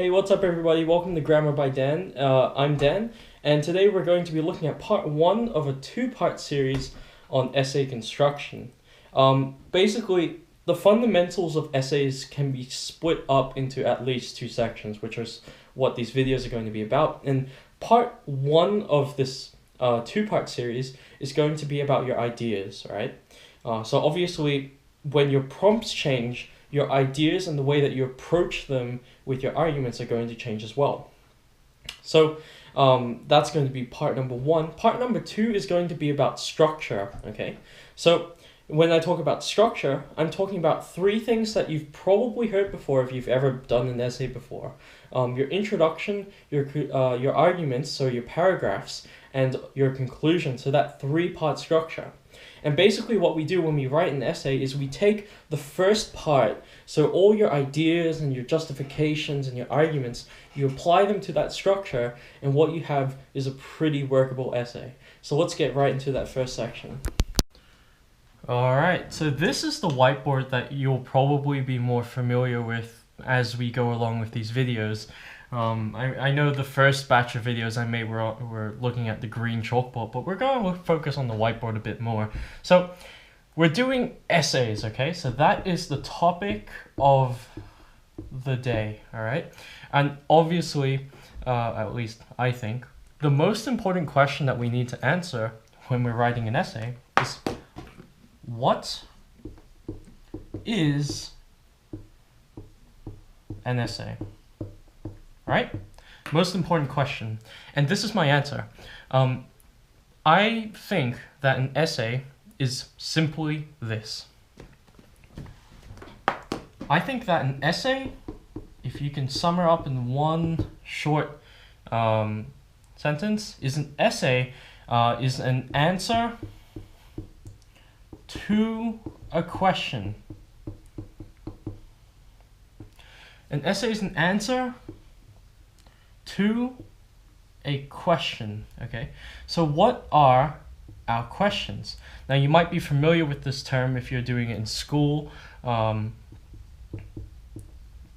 Hey, what's up everybody? Welcome to Grammar by Dan. I'm Dan, and today we're going to be looking at part one of a two-part series on essay construction. Basically, the fundamentals of essays can be split up into at least two sections, which is what these videos are going to be about. And part one of this two-part series is going to be about your ideas, right? So obviously, when your prompts change, your ideas and the way that you approach them with your arguments are going to change as well. So that's going to be part number one. Part number two is going to be about structure, okay? So when I talk about structure, I'm talking about three things that you've probably heard before if you've ever done an essay before. Your introduction, your arguments, so your paragraphs, and your conclusion, so that three-part structure. And basically what we do when we write an essay is we take the first part, so all your ideas and your justifications and your arguments, you apply them to that structure, and what you have is a pretty workable essay. So let's get right into that first section. Alright, so this is the whiteboard that you'll probably be more familiar with as we go along with these videos. I know the first batch of videos I made were looking at the green chalkboard, but we're going to focus on the whiteboard a bit more. So we're doing essays, okay? So that is the topic of the day, all right? And obviously, at least I think, the most important question that we need to answer when we're writing an essay is, what is an essay? Right? Most important question. And this is my answer. I think that an essay is simply this. I think that an essay, if you can sum it up in one short sentence, is an essay is an answer to a question. An essay is an answer to a question, okay? So what are our questions? Now you might be familiar with this term if you're doing it in school,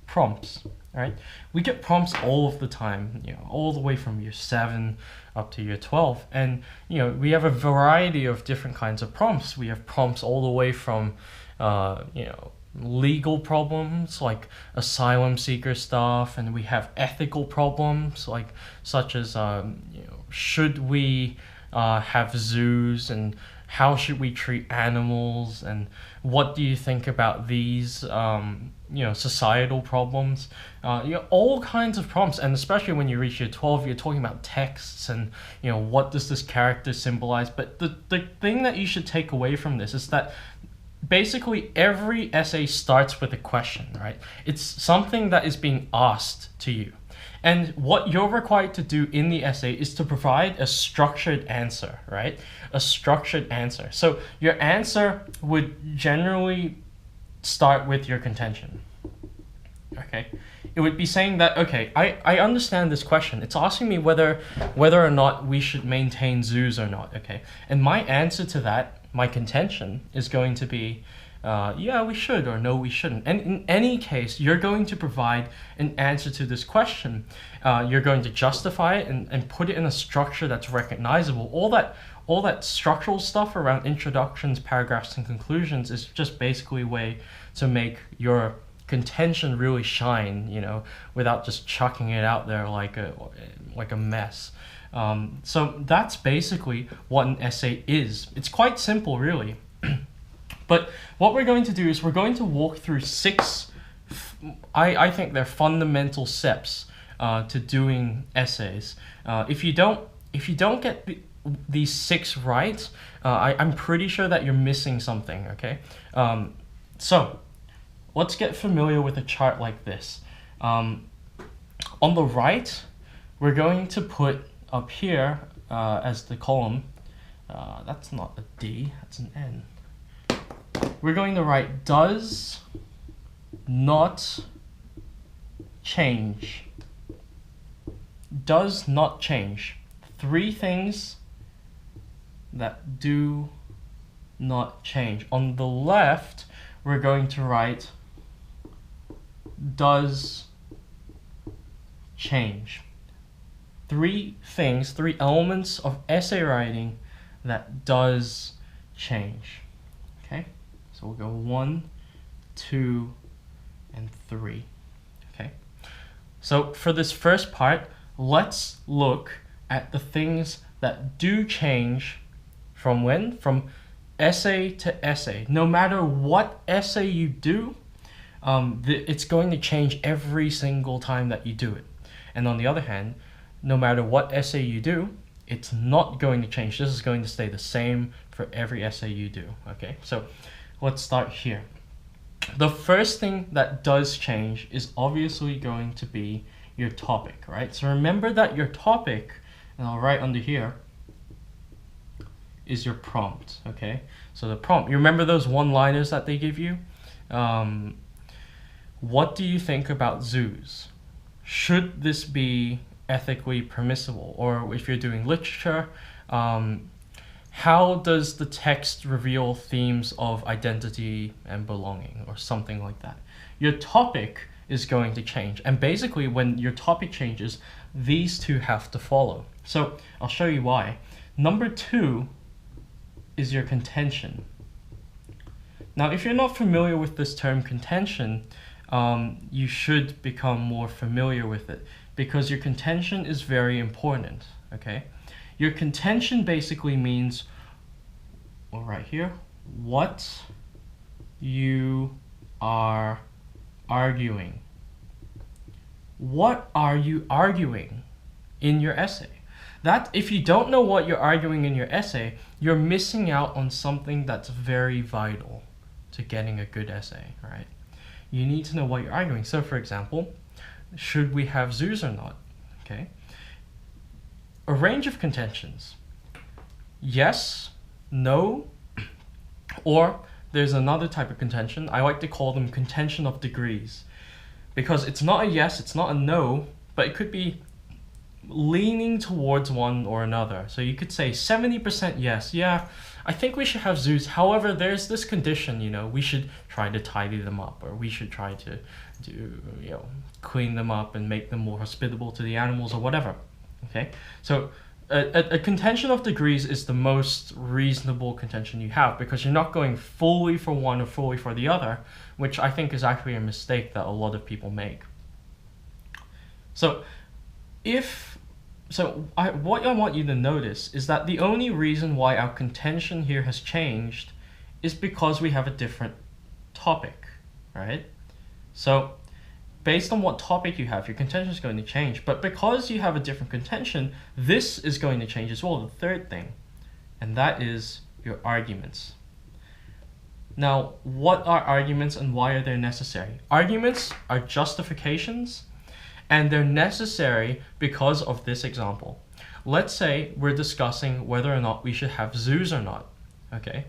prompts, right? We get prompts all of the time, all the way from year 7 up to year 12, and we have a variety of different kinds of prompts. We have prompts all the way from legal problems like asylum seeker stuff, and we have ethical problems like such as should we have zoos, and how should we treat animals, and what do you think about these societal problems, all kinds of prompts. And especially when you reach year 12, you're talking about texts and what does this character symbolize. But the thing that you should take away from this is that basically every essay starts with a question, right? It's something that is being asked to you. And what you're required to do in the essay is to provide a structured answer, right? A structured answer. So your answer would generally start with your contention, okay? It would be saying that, okay, I understand this question. It's asking me whether or not we should maintain zoos or not, okay? And my answer to that, my contention, is going to be, yeah, we should, or no, we shouldn't. And in any case, you're going to provide an answer to this question. You're going to justify it and put it in a structure that's recognizable. All that structural stuff around introductions, paragraphs, and conclusions is just basically a way to make your contention really shine, without just chucking it out there like a mess. So that's basically what an essay is. It's quite simple, really. But what we're going to do is we're going to walk through six, I think they're fundamental steps to doing essays. If you don't get these six right, I'm pretty sure that you're missing something, okay? So let's get familiar with a chart like this. On the right, we're going to put up here as the column, that's not a D, that's an N. We're going to write does not change. Does not change. Three things that do not change. On the left, we're going to write does change. Three things, three elements of essay writing that does change. Okay, so we'll go 1, 2, and 3. Okay, so for this first part, let's look at the things that do change from when? From essay to essay. No matter what essay you do, it's going to change every single time that you do it. And on the other hand, no matter what essay you do, it's not going to change. This is going to stay the same for every essay you do. Okay, so let's start here. The first thing that does change is obviously going to be your topic, right? So remember that your topic, and I'll write under here, is your prompt. Okay, so the prompt, you remember those one-liners that they give you? What do you think about zoos? Should this be ethically permissible? Or if you're doing literature, how does the text reveal themes of identity and belonging, or something like that? Your topic is going to change, and basically when your topic changes, these two have to follow. So I'll show you why. Number 2 is your contention. Now, if you're not familiar with this term contention, you should become more familiar with it, because your contention is very important. Okay, your contention basically means, well, right here, what you are arguing. What are you arguing in your essay? That, if you don't know what you're arguing in your essay, you're missing out on something that's very vital to getting a good essay, right? You need to know what you're arguing. So for example, should we have zoos or not? Okay. A range of contentions. Yes, no, or there's another type of contention. I like to call them contention of degrees, because it's not a yes, it's not a no, but it could be leaning towards one or another. So you could say 70% yes, yeah, I think we should have zoos. However, there's this condition, we should try to tidy them up, or we should try to clean them up and make them more hospitable to the animals, or whatever. Okay, so a contention of degrees is the most reasonable contention you have, because you're not going fully for one or fully for the other, which I think is actually a mistake that a lot of people make. So what I want you to notice is that the only reason why our contention here has changed is because we have a different topic, right? So based on what topic you have, your contention is going to change. But because you have a different contention, this is going to change as well, the third thing, and that is your arguments. Now, what are arguments and why are they necessary? Arguments are justifications, and they're necessary because of this example. Let's say we're discussing whether or not we should have zoos or not, okay?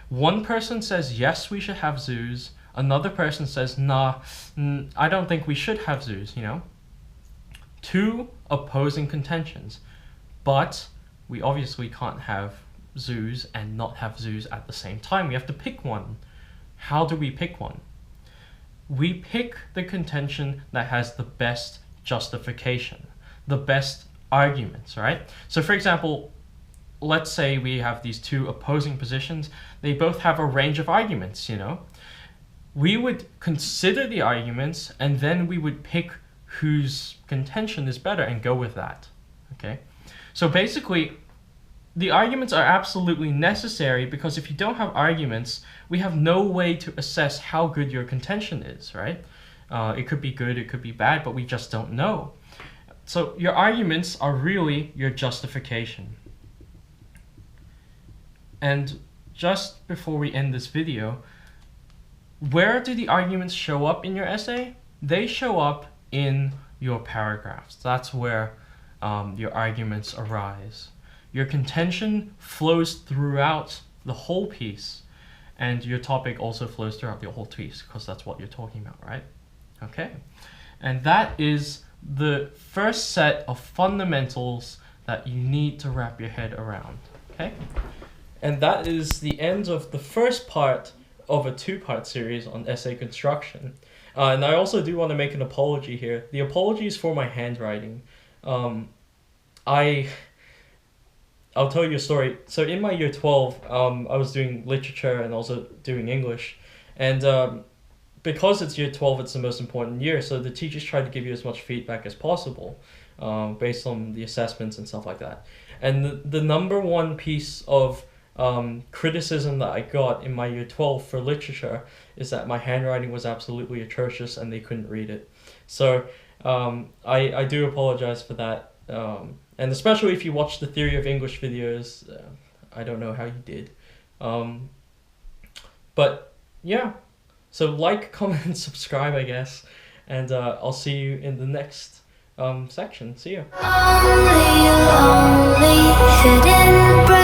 One person says, yes, we should have zoos. Another person says, nah, I don't think we should have zoos, Two opposing contentions, but we obviously can't have zoos and not have zoos at the same time. We have to pick one. How do we pick one? We pick the contention that has the best justification, the best arguments, right? So for example, let's say we have these two opposing positions. They both have a range of arguments, We would consider the arguments, and then we would pick whose contention is better and go with that, okay? So basically, the arguments are absolutely necessary, because if you don't have arguments, we have no way to assess how good your contention is, right? It could be good, it could be bad, but we just don't know. So your arguments are really your justification. And just before we end this video, where do the arguments show up in your essay? They show up in your paragraphs. That's where your arguments arise. Your contention flows throughout the whole piece, and your topic also flows throughout the whole piece, because that's what you're talking about, right? Okay, and that is the first set of fundamentals that you need to wrap your head around, okay? And that is the end of the first part of a two-part series on essay construction. And I also do want to make an apology here. The apology is for my handwriting. Um, I I'll tell you a story. So in my year 12, I was doing literature and also doing English, and because it's year 12, it's the most important year. So the teachers try to give you as much feedback as possible, based on the assessments and stuff like that. And the number one piece of criticism that I got in my year 12 for literature is that my handwriting was absolutely atrocious and they couldn't read it. So I do apologize for that. And especially if you watch the Theory of English videos, I don't know how you did. Um, but yeah, so like, comment, and subscribe, I guess. And I'll see you in the next section. See ya. Only hidden